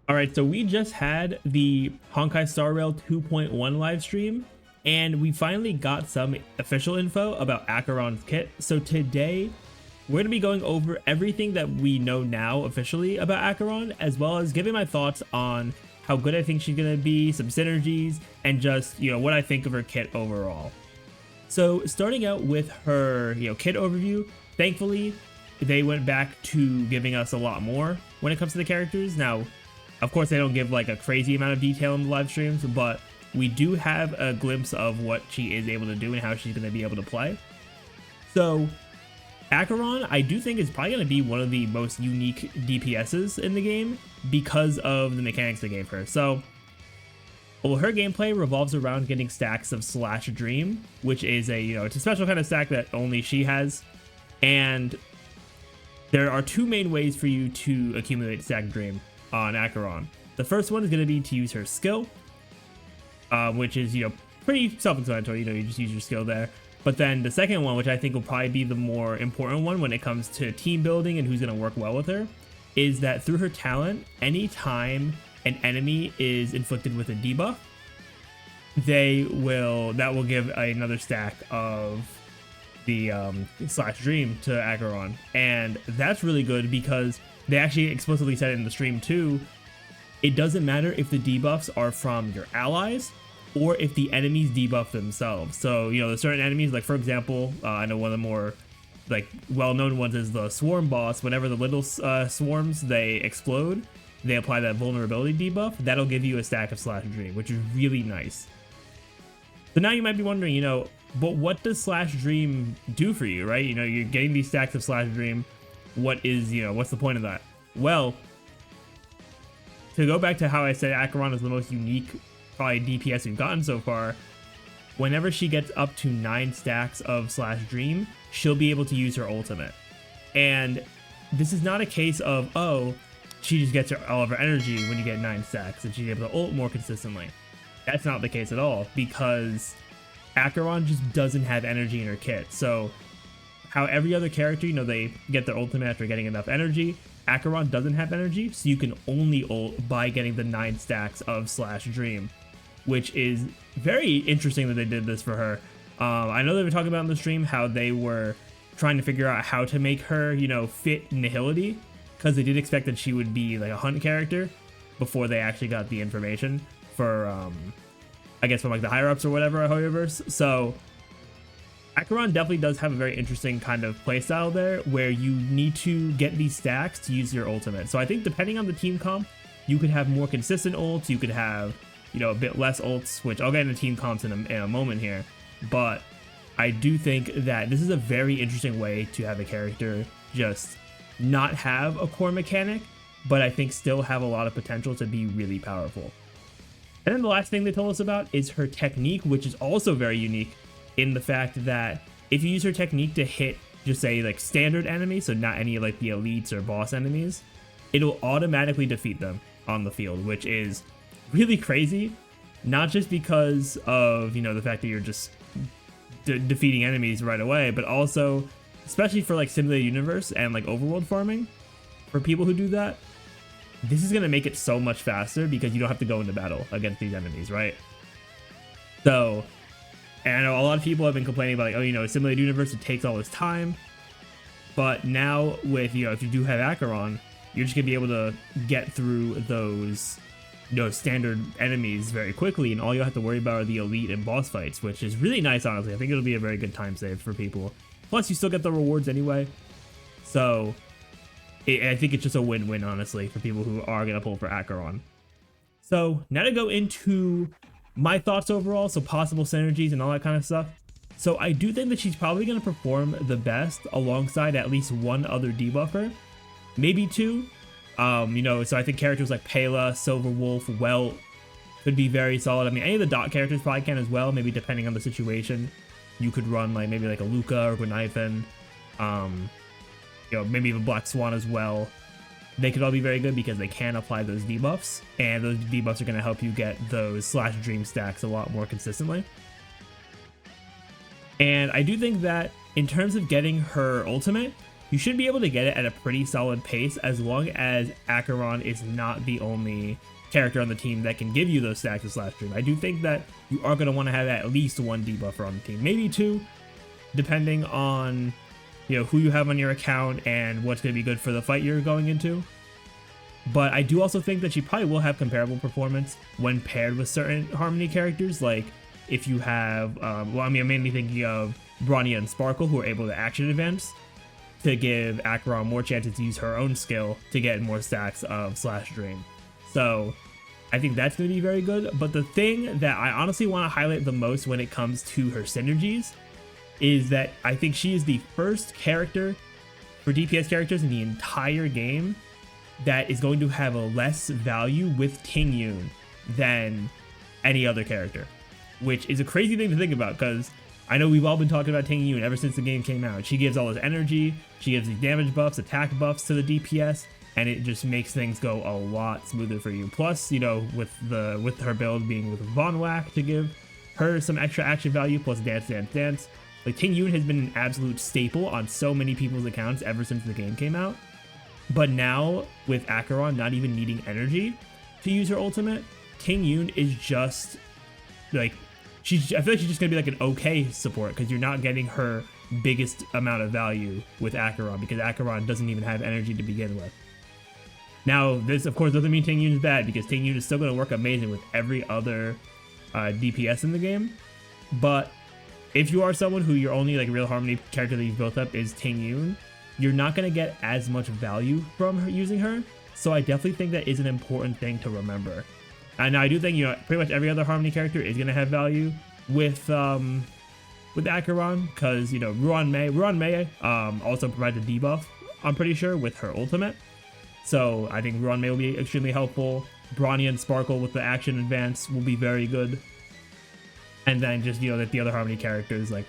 All right, so we just had the Honkai Star Rail 2.1 live stream, and we finally got some official info about Acheron's kit. So today, we're going to be going over everything that we know now officially about Acheron, as well as giving my thoughts on how good I think she's going to be, some synergies, and just, what I think of her kit overall. So starting out with her, kit overview, thankfully, they went back to giving us a lot more when it comes to the characters. Now, of course, they don't give like a crazy amount of detail in the live streams, but we do have a glimpse of what she is able to do and how she's going to be able to play. So Acheron, I do think, is probably going to be one of the most unique DPSs in the game because of the mechanics they gave her. So, well, her gameplay revolves around getting stacks of Slash Dream, which is it's a special kind of stack that only she has. And there are two main ways for you to accumulate Stack Dream on Acheron. The first one is going to be to use her skill, which is, pretty self-explanatory. You just use your skill there. But then the second one, which I think will probably be the more important one when it comes to team building and who's going to work well with her, is that through her talent, anytime an enemy is inflicted with a debuff, that will give another stack of the Slash Dream to Acheron. And that's really good because they actually explicitly said it in the stream too. It doesn't matter if the debuffs are from your allies or if the enemies debuff themselves. So, there's certain enemies, like for example, I know one of the more well-known ones is the Swarm boss. Whenever the little swarms, they explode, they apply that vulnerability debuff. That'll give you a stack of Slash Dream, which is really nice. So now you might be wondering, but what does Slash Dream do for you, right? You're getting these stacks of Slash Dream. What's the point of that? Well, to go back to how I said Acheron is the most unique probably DPS we've gotten so far, whenever she gets up to 9 stacks of Slash Dream, she'll be able to use her ultimate. And this is not a case of, she just gets all of her energy when you get 9 stacks and she's able to ult more consistently. That's not the case at all, because Acheron just doesn't have energy in her kit. So how every other character, they get their ultimate after getting enough energy, Acheron doesn't have energy, so you can only ult by getting the 9 stacks of Slash Dream, which is very interesting that they did this for her. I know they were talking about in the stream how they were trying to figure out how to make her, fit Nihility, because they did expect that she would be like a hunt character before they actually got the information for, I guess from the higher ups or whatever, Hoyoverse. So Acheron definitely does have a very interesting kind of playstyle there where you need to get these stacks to use your ultimate. So I think depending on the team comp, you could have more consistent ults, you could have, a bit less ults, which I'll get into team comps in a moment here. But I do think that this is a very interesting way to have a character just not have a core mechanic, but I think still have a lot of potential to be really powerful. And then the last thing they told us about is her technique, which is also very unique in the fact that if you use her technique to hit, just say standard enemies, so not any the elites or boss enemies, it'll automatically defeat them on the field, which is really crazy. Not just because of, the fact that you're just defeating enemies right away, but also, especially for simulated universe and overworld farming, for people who do that, this is going to make it so much faster because you don't have to go into battle against these enemies, right? So, and I know a lot of people have been complaining about simulated universe, it takes all this time. But now with, if you do have Acheron, you're just going to be able to get through those, standard enemies very quickly, and all you'll have to worry about are the elite and boss fights, which is really nice, honestly. I think it'll be a very good time save for people. Plus, you still get the rewards anyway. So I think it's just a win-win, honestly, for people who are going to pull for Acheron. So now to go into my thoughts overall, so possible synergies and all that kind of stuff. So I do think that she's probably going to perform the best alongside at least one other debuffer, maybe 2. So I think characters like Pela, Silver Wolf, Welt could be very solid. I mean, any of the dot characters probably can as well, maybe depending on the situation. You could run maybe a Luca or Gwenithan, maybe even Black Swan as well. They could all be very good because they can apply those debuffs, and those debuffs are going to help you get those Slash Dream stacks a lot more consistently. And I do think that in terms of getting her ultimate, you should be able to get it at a pretty solid pace as long as Acheron is not the only character on the team that can give you those stacks of Slash Dream. I do think that you are going to want to have at least one debuffer on the team, maybe two, depending on who you have on your account and what's going to be good for the fight you're going into. But I do also think that she probably will have comparable performance when paired with certain Harmony characters, like if you have, well, I mean, I'm mainly thinking of Bronya and Sparkle, who are able to action advance to give Acheron more chances to use her own skill to get more stacks of Slash Dream. So I think that's going to be very good. But the thing that I honestly want to highlight the most when it comes to her synergies is that I think she is the first character for DPS characters in the entire game that is going to have a less value with Tingyun than any other character, which is a crazy thing to think about because I know we've all been talking about Tingyun ever since the game came out. She gives all this energy, she gives these damage buffs, attack buffs to the DPS, and it just makes things go a lot smoother for you. Plus, with her build being with Von Whack to give her some extra action value, plus Dance Dance Dance. Like, Tingyun has been an absolute staple on so many people's accounts ever since the game came out. But now, with Acheron not even needing energy to use her ultimate, Tingyun is just, like, I feel like she's just going to be like an okay support because you're not getting her biggest amount of value with Acheron because Acheron doesn't even have energy to begin with. Now, this, of course, doesn't mean Tingyun is bad because Tingyun is still going to work amazing with every other DPS in the game. But if you are someone who your only like real Harmony character that you've built up is Tingyun, you're not going to get as much value from her using her. So I definitely think that is an important thing to remember. And I do think, pretty much every other Harmony character is going to have value with Acheron because, Ruan Mei also provides a debuff, I'm pretty sure, with her ultimate. So I think Ruan Mei will be extremely helpful. Bronya and Sparkle with the action advance will be very good. And then just, that the other Harmony characters like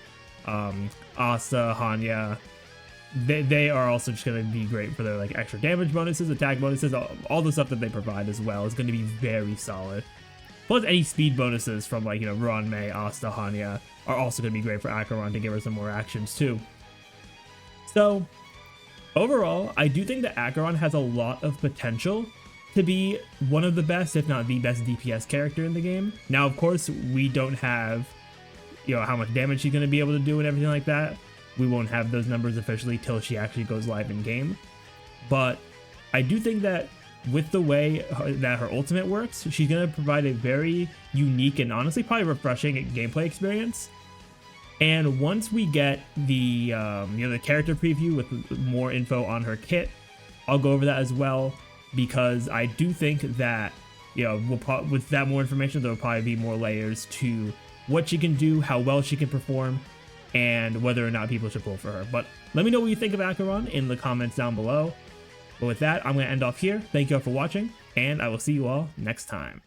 Asta, Hanya, they are also just going to be great for their like extra damage bonuses, attack bonuses, all the stuff that they provide as well is going to be very solid. Plus any speed bonuses from like, Ruan Mei, Asta, Hanya are also going to be great for Acheron to give her some more actions too. So overall, I do think that Acheron has a lot of potential to be one of the best, if not the best DPS character in the game. Now, of course, we don't have, how much damage she's going to be able to do and everything like that. We won't have those numbers officially till she actually goes live in game. But I do think that with the way that her ultimate works, she's going to provide a very unique and honestly probably refreshing gameplay experience. And once we get the the character preview with more info on her kit, I'll go over that as well because I do think that with that more information, there will probably be more layers to what she can do, how well she can perform, and whether or not people should pull for her. But let me know what you think of Acheron in the comments down below. But with that, I'm going to end off here. Thank you all for watching, and I will see you all next time.